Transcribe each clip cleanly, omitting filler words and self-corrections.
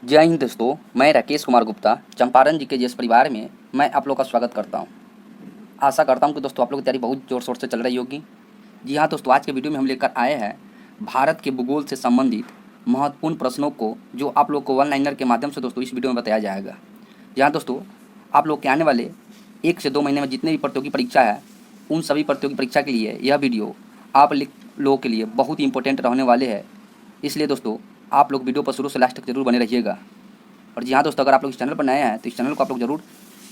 जय हिंद दोस्तों, मैं राकेश कुमार गुप्ता चंपारण जी के जिस परिवार में मैं आप लोग का स्वागत करता हूं। आशा करता हूं कि दोस्तों आप लोग की तैयारी बहुत ज़ोर शोर से चल रही होगी। जी हाँ दोस्तों, आज के वीडियो में हम लेकर आए हैं भारत के भूगोल से संबंधित महत्वपूर्ण प्रश्नों को, जो आप लोग को वन लाइनर के माध्यम से दोस्तों इस वीडियो में बताया जाएगा। जी हाँ दोस्तों, आप लोग के आने वाले 1 से 2 महीने में जितने भी प्रतियोगी परीक्षा है, उन सभी प्रतियोगी परीक्षा के लिए यह वीडियो आप लोगों के लिए बहुत ही इंपॉर्टेंट रहने वाले हैं। इसलिए दोस्तों आप लोग वीडियो पर शुरू से लास्ट तक जरूर बने रहिएगा। और जी हाँ दोस्तों, अगर आप लोग इस चैनल पर नए हैं तो इस चैनल को आप लोग जरूर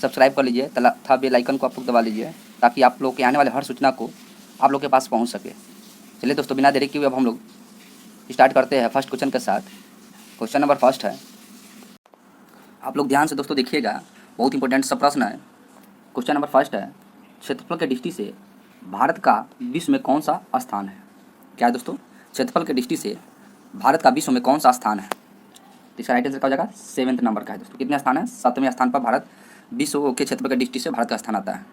सब्सक्राइब कर लीजिए तथा बेल आइकन को आप लोग दबा लीजिए, ताकि आप लोग के आने वाले हर सूचना को आप लोग के पास पहुंच सके। चलिए दोस्तों, बिना देरी किए अब हम लोग स्टार्ट करते हैं फर्स्ट क्वेश्चन के साथ। क्वेश्चन नंबर फर्स्ट है, आप लोग ध्यान से दोस्तों देखिएगा, बहुत इंपॉर्टेंट सा प्रश्न है। क्वेश्चन नंबर फर्स्ट है, क्षेत्रफल के दृष्टि से भारत का विश्व में कौन सा स्थान है? क्या है दोस्तों? क्षेत्रफल के दृष्टि से भारत का विश्व में कौन सा स्थान है? तो इसका राइट आंसर क्या हो जाएगा? 7वें नंबर का है दोस्तों। कितने स्थान है? 7वें स्थान पर भारत विश्व के क्षेत्रफल के दृष्टि से भारत का स्थान आता है।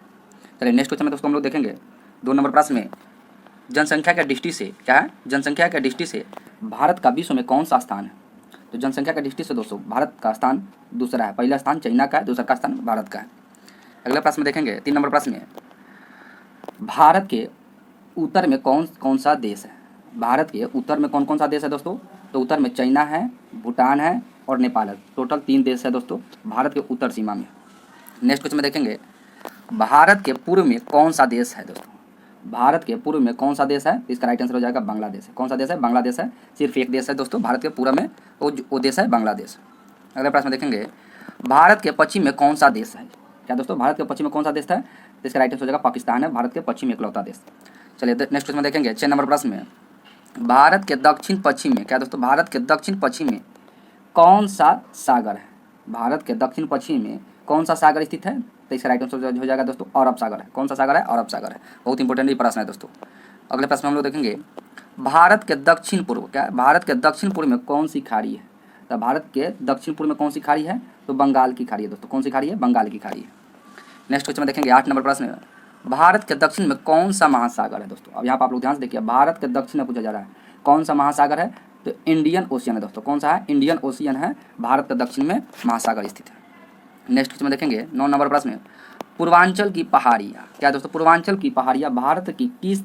चलिए नेक्स्ट क्वेश्चन में दोस्तों हम लोग देखेंगे 2 नंबर प्रश्न में, जनसंख्या के दृष्टि से क्या है? जनसंख्या के दृष्टि से भारत का विश्व में कौन सा स्थान है? तो जनसंख्या के दृष्टि से दोस्तों भारत का स्थान दूसरा है। पहला स्थान चाइना का है, दूसरा का स्थान भारत का है। अगला प्रश्न में देखेंगे 3 नंबर प्रश्न में, भारत के उत्तर में कौन कौन सा देश है? भारत के उत्तर में कौन कौन सा देश है दोस्तों? तो उत्तर में चाइना है, भूटान है और नेपाल है। टोटल 3 देश है दोस्तों भारत के उत्तर सीमा में। नेक्स्ट क्वेश्चन में देखेंगे, भारत के पूर्व में कौन सा देश है दोस्तों? भारत के पूर्व में कौन सा देश है? इसका राइट आंसर हो जाएगा बांग्लादेश है। कौन सा देश है? बांग्लादेश है। सिर्फ एक देश है दोस्तों भारत के पूर्व में, वो देश है बांग्लादेश। अगला प्रश्न में देखेंगे, भारत के पश्चिम में कौन सा देश है? क्या दोस्तों? भारत के पश्चिम में कौन सा देश है? तो इसका राइट आंसर हो जाएगा पाकिस्तान है, भारत के पश्चिम में इकलौता देश। चलिए नेक्स्ट क्वेश्चन में देखेंगे 6 नंबर प्रश्न में, भारत के दक्षिण पश्चिम में क्या दोस्तों? भारत के दक्षिण पश्चिम में कौन सा सागर है? भारत के दक्षिण पश्चिम में कौन सा सागर स्थित है? तो इसका राइट आंसर हो जाएगा दोस्तों अरब सागर है। कौन सा सागर है? अरब सागर है। बहुत इंपॉर्टेंट ये प्रश्न है दोस्तों। अगले प्रश्न में हम लोग देखेंगे, भारत के दक्षिण पूर्व क्या? भारत के दक्षिण पूर्व में कौन सी खाड़ी है? तो भारत के दक्षिण पूर्व में कौन सी खाड़ी है? तो बंगाल की खाड़ी है दोस्तों। कौन सी खाड़ी है? बंगाल की खाड़ी है। नेक्स्ट क्वेश्चन में देखेंगे 8 नंबर प्रश्न में, भारत के दक्षिण में कौन सा महासागर है दोस्तों? अब यहाँ पर आप लोग ध्यान से देखिए, भारत के दक्षिण में पूछा जा रहा है कौन सा महासागर है? तो इंडियन ओशियन है दोस्तों। कौन सा है? इंडियन ओशियन है, भारत के दक्षिण में महासागर स्थित है। नेक्स्ट क्वेश्चन में देखेंगे 9 नंबर प्रश्न में, पूर्वांचल की पहाड़ियाँ क्या दोस्तों? पूर्वांचल की पहाड़ियाँ भारत की किस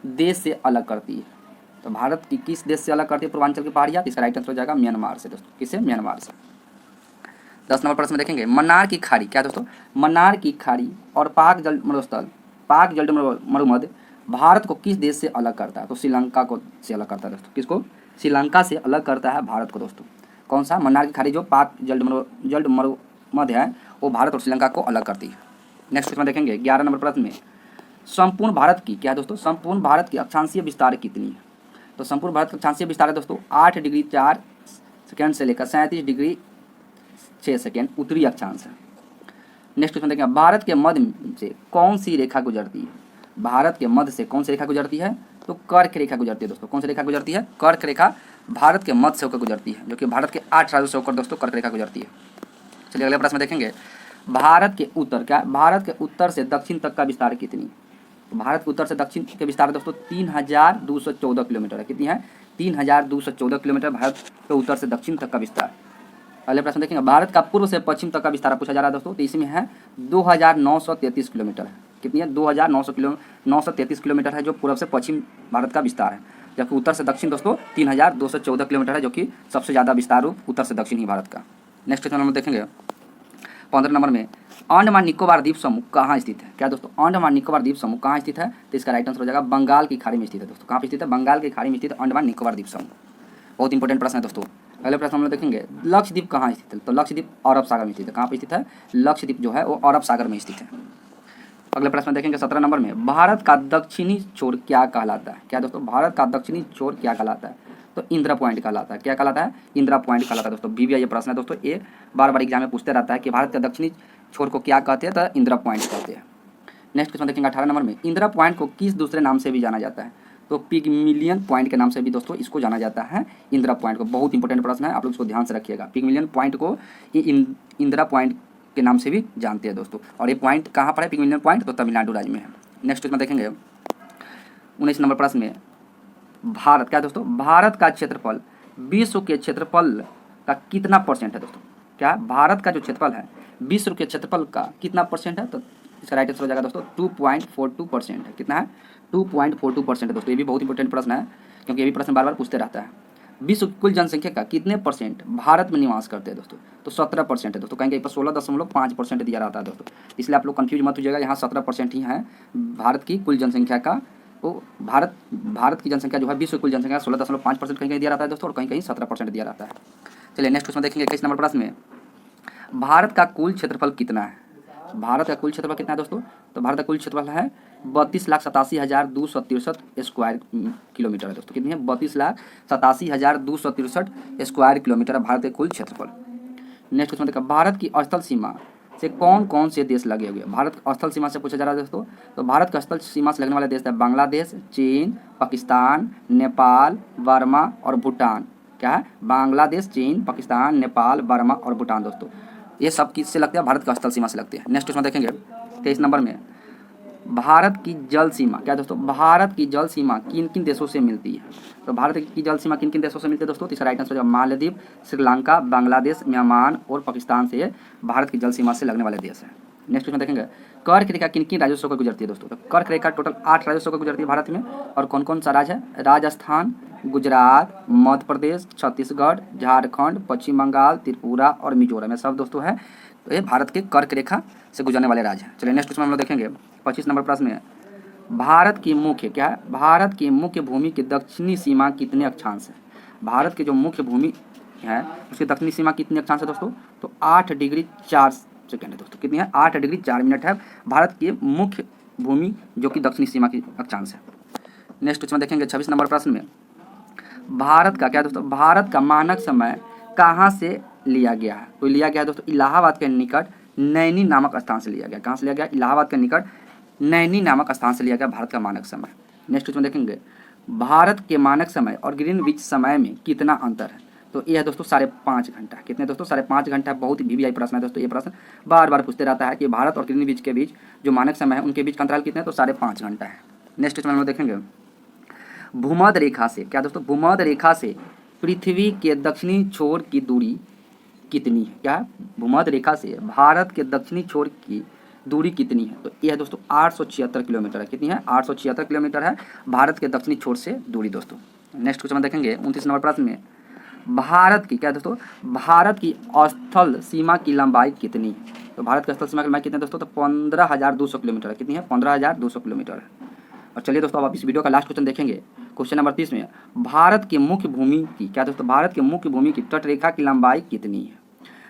देश से अलग करती है? तो भारत की किस देश से अलग करती है पूर्वांचल की पहाड़ियाँ? इसका राइट आंसर हो जाएगा म्यांमार से दोस्तों। किससे? म्यांमार से। 10 नंबर प्रश्न में देखेंगे, मन्नार की खाड़ी क्या दोस्तों? मन्नार की खाड़ी और पाक जल मरुस्थल, पाक जल मरुमध्य भारत को किस देश से अलग करता है? तो श्रीलंका को से अलग करता है दोस्तों। किसको? श्रीलंका से अलग करता है भारत को दोस्तों। कौन सा? मन्नार की खाड़ी जो पाक जल मरुमध्य है, वो भारत और श्रीलंका को अलग करती है। नेक्स्ट क्वेश्चन देखेंगे 11 नंबर प्रश्न में, संपूर्ण भारत की क्या दोस्तों? संपूर्ण भारत की अक्षांशीय विस्तार कितनी है? तो संपूर्ण भारत का अक्षांशीय विस्तार है दोस्तों 8 डिग्री 4 सेकेंड से लेकर 37 डिग्री 6 सेकेंड उत्तरी अक्षांश है। नेक्स्ट क्वेश्चन देखेंगे, भारत के मध्य से कौन सी रेखा गुजरती है? भारत के मध्य से कौन सी रेखा गुजरती है? तो कर्क रेखा गुजरती है दोस्तों। कौन सी रेखा गुजरती है? कर्क रेखा भारत के मध्य से होकर गुजरती है, जो कि भारत के 8 राज्यों से होकर दोस्तों कर्क रेखा गुजरती है। चलिए अगले प्रश्न में देखेंगे, भारत के उत्तर क्या? भारत के उत्तर से दक्षिण तक का विस्तार कितनी? तो भारत के उत्तर से दक्षिण के विस्तार दोस्तों 3214 किलोमीटर है। कितनी है? 3214 किलोमीटर भारत के उत्तर से दक्षिण तक का विस्तार। अगले प्रश्न देखेंगे, भारत का पूर्व से पश्चिम तक का विस्तार पूछा जा रहा है दोस्तों। तो इसमें है 2933 किलोमीटर है। कितनी है? 2933 किलोमीटर है जो पूर्व से पश्चिम भारत का विस्तार है, जबकि उत्तर से दक्षिण दोस्तों 3214 किलोमीटर है, जो कि सबसे ज़्यादा विस्तार रूप उत्तर से दक्षिण ही भारत का। नेक्स्ट क्वेश्चन हम देखेंगे 15 नंबर में, अंडमान निकोबार द्वीप समूह कहाँ स्थित है? क्या दोस्तों? अंडमान निकोबार द्वीप समूह कहाँ स्थित है? तो इसका राइट आंसर हो जाएगा बंगाल की खाड़ी में स्थित है दोस्तों। कहाँ पे स्थित है? बंगाल की खाड़ी में स्थित अंडमान निकोबार द्वीप समूह। बहुत इंपॉर्टेंट प्रश्न है दोस्तों। अगले प्रश्न हम लोग देखेंगे, लक्षद्वीप कहाँ स्थित है? तो लक्षद्वीप अरब सागर में स्थित है। कहाँ पे स्थित है? लक्षद्वीप जो है वो अरब सागर में स्थित है। अगले प्रश्न देखेंगे 17 नंबर में, भारत का दक्षिणी छोर क्या कहलाता है? क्या दोस्तों? भारत का दक्षिणी छोर क्या कहलाता है? तो इंदिरा पॉइंट कहलाता है। क्या कहलाता है? इंदिरा पॉइंट कहलाता है दोस्तों। BBI ये प्रश्न है दोस्तों, ये बार बार एग्जाम में पूछते रहता है कि भारत के दक्षिणी छोर को क्या कहते हैं? तो इंदिरा पॉइंट कहते हैं। नेक्स्ट क्वेश्चन देखेंगे 18 नंबर में, इंदिरा पॉइंट को किस दूसरे नाम से भी जाना जाता है? तो पिगमिलियन पॉइंट के नाम से भी दोस्तों इसको जाना जाता है, इंदिरा पॉइंट को। बहुत इंपॉर्टेंट प्रश्न है, आप लोग इसको ध्यान से रखिएगा। पिगमिलियन पॉइंट को इंदिरा पॉइंट के नाम से भी जानते हैं दोस्तों। और ये पॉइंट कहाँ पर है? पिगमिलियन पॉइंट तो तमिलनाडु राज्य में है। नेक्स्ट क्वेश्चन देखेंगे 19 नंबर प्रश्न में, भारत क्या दोस्तों? भारत का क्षेत्रफल विश्व के क्षेत्रफल का कितना परसेंट है दोस्तों? क्या भारत का जो क्षेत्रफल है विश्व के क्षेत्रफल का कितना परसेंट है? तो इसका राइट आंसर हो जाएगा दोस्तों 2.42% है। कितना है? 2.42% है दोस्तों। ये भी बहुत इंपॉर्टेंट प्रश्न है क्योंकि ये भी प्रश्न बार बार पूछते रहता है। विश्व की कुल जनसंख्या का कितने परसेंट भारत में निवास करते हैं दोस्तों? तो 17% है दोस्तों। कहीं कहीं पर 16.5% दिया रहता है दोस्तों, इसलिए आप लोग कंफ्यूज मत होइएगा। यहाँ 17% ही है भारत की कुल जनसंख्या का। तो भारत की जनसंख्या जो है विश्व की कुल जनसंख्या 16.5% कहीं कहीं दिया रहता है दोस्तों, और कहीं कहीं 17% दिया रहता है। चलिए नेक्स्ट क्वेश्चन देखेंगे 21 नंबर प्रश्न में, भारत का कुल क्षेत्रफल कितना है? भारत का कुल क्षेत्रफल कितना है दोस्तों? तो भारत का कुल क्षेत्रफल है 32,87,263 स्क्वायर किलोमीटर है दोस्तों। कितनी है? 32,87,263 स्क्वायर किलोमीटर है भारत के कुल क्षेत्रफल। नेक्स्ट क्वेश्चन देखा, भारत की स्थल सीमा से कौन कौन से देश लगे हुए हैं? भारत स्थल सीमा से पूछा जा रहा है दोस्तों। तो भारत का स्थल सीमा से लगने वाले देश है बांग्लादेश, चीन, पाकिस्तान, नेपाल, बर्मा और भूटान। क्या है? बांग्लादेश, चीन, पाकिस्तान, नेपाल, बर्मा और भूटान दोस्तों। ये सब किससे लगते हैं? भारत का स्थल सीमा से लगते हैं। नेक्स्ट क्वेश्चन देखेंगे 23 नंबर में, भारत की जल सीमा क्या दोस्तों? भारत की जल सीमा किन किन देशों से मिलती है? तो भारत की जल सीमा किन किन देशों से मिलती है दोस्तों? तो इसका राइट आंसर हो जाएगा मालदीव, श्रीलंका, बांग्लादेश, म्यांमार और पाकिस्तान से भारत की जल सीमा से लगने वाले देश है। नेक्स्ट क्वेश्चन देखेंगे, कर्क रेखा किन किन राजस्व को गुजरती है दोस्तों? तो कर्क रेखा टोटल 8 राजस्व को गुजरती है भारत में। और कौन कौन सा राज्य है? राजस्थान, गुजरात, मध्य प्रदेश, छत्तीसगढ़, झारखंड, पश्चिम बंगाल, त्रिपुरा और मिजोरम, ये सब दोस्तों है। तो ये भारत के कर्क रेखा से गुजरने वाले राज्य हैं। चलिए नेक्स्ट क्वेश्चन हम लोग देखेंगे 25 नंबर प्रश्न में, भारत की मुख्य क्या है? भारत की मुख्य भूमि की दक्षिणी सीमा कितने अक्षांश है? भारत की जो मुख्य भूमि है उसकी दक्षिणी सीमा कितने अक्षांश है दोस्तों? तो 8 डिग्री 4 सेकेंड है दोस्तों। कितनी है? 8 डिग्री 4 मिनट है भारत की मुख्य भूमि जो कि दक्षिणी सीमा की अक्षांश है। नेक्स्ट क्वेश्चन देखेंगे 26 नंबर प्रश्न में, भारत का क्या दोस्तों? भारत का मानक समय कहाँ से लिया गया है? तो लिया गया है दोस्तों इलाहाबाद के निकट नैनी नामक स्थान से लिया गया। कहाँ से लिया गया? इलाहाबाद के निकट नैनी नामक स्थान से लिया गया भारत का मानक समय। नेक्स्ट क्वेश्चन देखेंगे, भारत के मानक समय और ग्रीनविच समय में कितना अंतर है? तो ये है दोस्तों 5.5 घंटा। कितने दोस्तों? 5.5 घंटा। बहुत ही वीवीआई प्रश्न है दोस्तों। ये प्रश्न बार बार पूछते रहता है कि भारत और ग्रीनविच के बीच जो मानक समय है उनके बीच का अंतराल कितने? तो 5.5 घंटा है। नेक्स्ट क्वेश्चन हम देखेंगे, भूमध्य रेखा से क्या दोस्तों? भूमध्य रेखा से पृथ्वी के दक्षिणी छोर की दूरी कितनी है? क्या है? भूमध्य रेखा से भारत के दक्षिणी छोर की दूरी कितनी है? तो यह है दोस्तों 876 किलोमीटर है। कितनी है? 876 किलोमीटर है भारत के दक्षिणी छोर से दूरी दोस्तों। नेक्स्ट क्वेश्चन देखेंगे 29 नंबर प्रश्न में, भारत की क्या दोस्तों? भारत की स्थल सीमा की लंबाई कितनी है? तो भारत की स्थल सीमा की लंबाई कितनी है दोस्तों? तो 15,200 किलोमीटर है। कितनी है? 15,200 किलोमीटर है। और चलिए दोस्तों अब आप इस वीडियो का लास्ट क्वेश्चन देखेंगे। क्वेश्चन नंबर 30 में, भारत की मुख्य भूमि की क्या दोस्तों? भारत की मुख्य भूमि की तटरेखा की लंबाई कितनी है?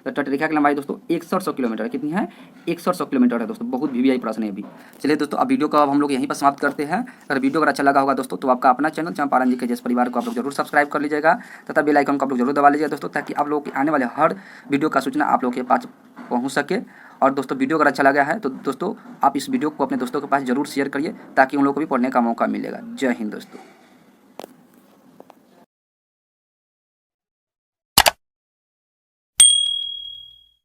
तो तटरेखा की लंबाई दोस्तों 6100 किलोमीटर है। कितनी है? 6100 किलोमीटर है दोस्तों। बहुत वीवीआई प्रश्न है भी। चलिए दोस्तों अब वीडियो को अब हम लोग यहीं पर समाप्त करते हैं। अगर वीडियो अगर अच्छा लगा होगा दोस्तों तो आपका अपना चैनल चंपारण जी के जिस परिवार को आप लोग जरूर सब्सक्राइब कर लीजिएगा तथा बेल आइकन को आप लोग जरूर दबा लीजिएगा दोस्तों, ताकि आप लोगों के आने वाले हर वीडियो का सूचना आप लोगों के पास पहुँच सके। और दोस्तों वीडियो अगर अच्छा लगा है तो दोस्तों आप इस वीडियो को अपने दोस्तों के पास जरूर शेयर करिए ताकि उन लोगों को भी पढ़ने का मौका मिलेगा। जय हिंद दोस्तों।